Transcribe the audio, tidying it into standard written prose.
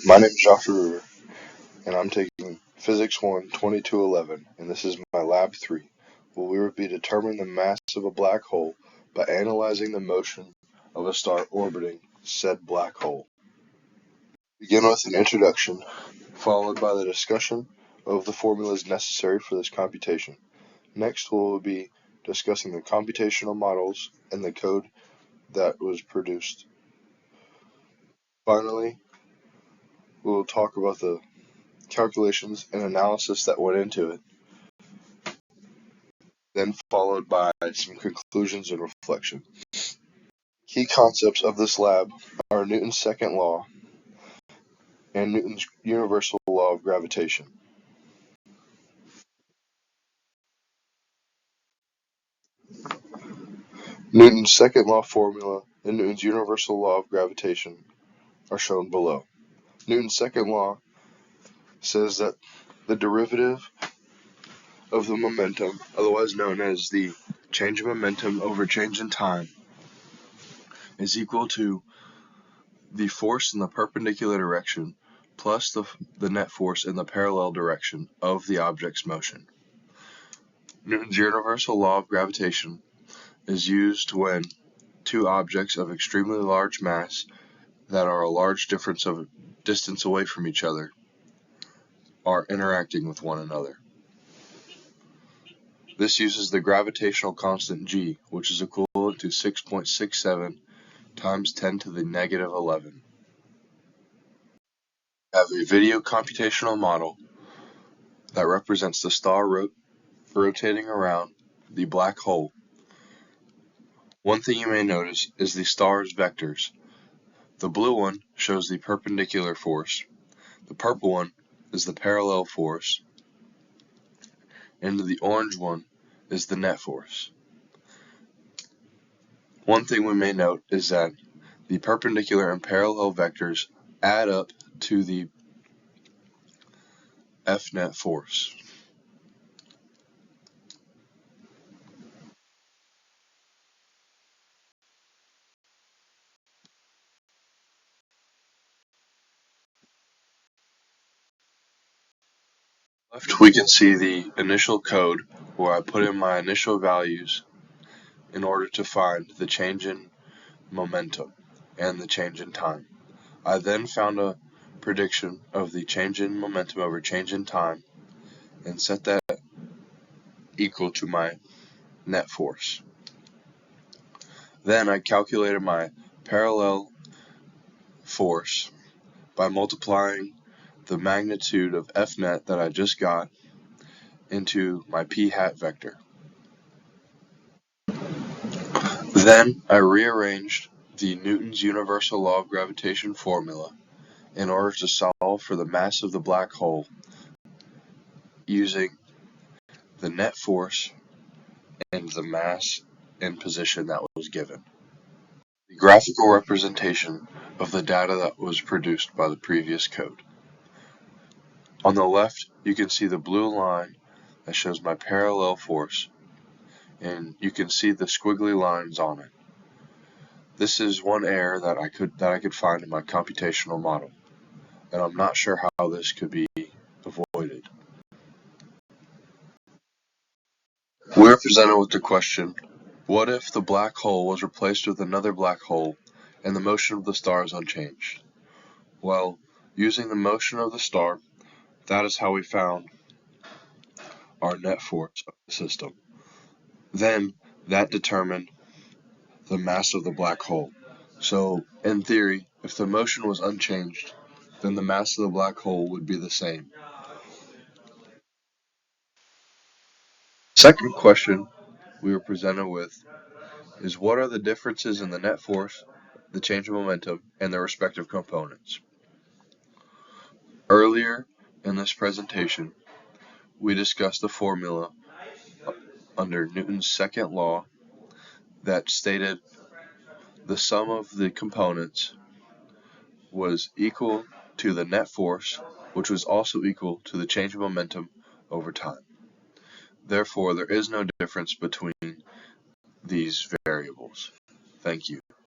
My name is Joshua River, and I'm taking Physics 1, 2211, and this is my Lab 3, where we will be determining the mass of a black hole by analyzing the motion of a star orbiting said black hole. Begin with an introduction, followed by the discussion of the formulas necessary for this computation. Next, we'll be discussing the computational models and the code that was produced. Finally, we'll talk about the calculations and analysis that went into it, then followed by some conclusions and reflection. Key concepts of this lab are Newton's second law and Newton's universal law of gravitation. Newton's second law formula and Newton's universal law of gravitation are shown below. Newton's second law says that the derivative of the momentum, otherwise known as the change of momentum over change in time, is equal to the force in the perpendicular direction plus the net force in the parallel direction of the object's motion. Newton's universal law of gravitation is used when two objects of extremely large mass that are a large difference of distance away from each other are interacting with one another. This uses the gravitational constant g, which is equivalent to 6.67 times 10 to the negative 11. We have a video computational model that represents the star rotating around the black hole. One thing you may notice is the star's vectors. The blue one shows the perpendicular force, the purple one is the parallel force, and the orange one is the net force. One thing we may note is that the perpendicular and parallel vectors add up to the F net force. Left, we can see the initial code where I put in my initial values in order to find the change in momentum and the change in time. I then found a prediction of the change in momentum over change in time and set that equal to my net force. Then I calculated my parallel force by multiplying the magnitude of F net that I just got into my p hat vector. Then I rearranged the Newton's universal law of gravitation formula in order to solve for the mass of the black hole using the net force and the mass and position that was given. The graphical representation of the data that was produced by the previous code. On the left, you can see the blue line that shows my parallel force, and you can see the squiggly lines on it. This is one error that I could find in my computational model, and I'm not sure how this could be avoided. We are presented with the question, what if the black hole was replaced with another black hole and the motion of the star is unchanged? Well, using the motion of the star, that is how we found our net force of the system. Then that determined the mass of the black hole. So, in theory, if the motion was unchanged, then the mass of the black hole would be the same. Second question we were presented with is what are the differences in the net force, the change of momentum, and their respective components? Earlier in this presentation, we discussed the formula under Newton's second law that stated the sum of the components was equal to the net force, which was also equal to the change of momentum over time. Therefore, there is no difference between these variables. Thank you.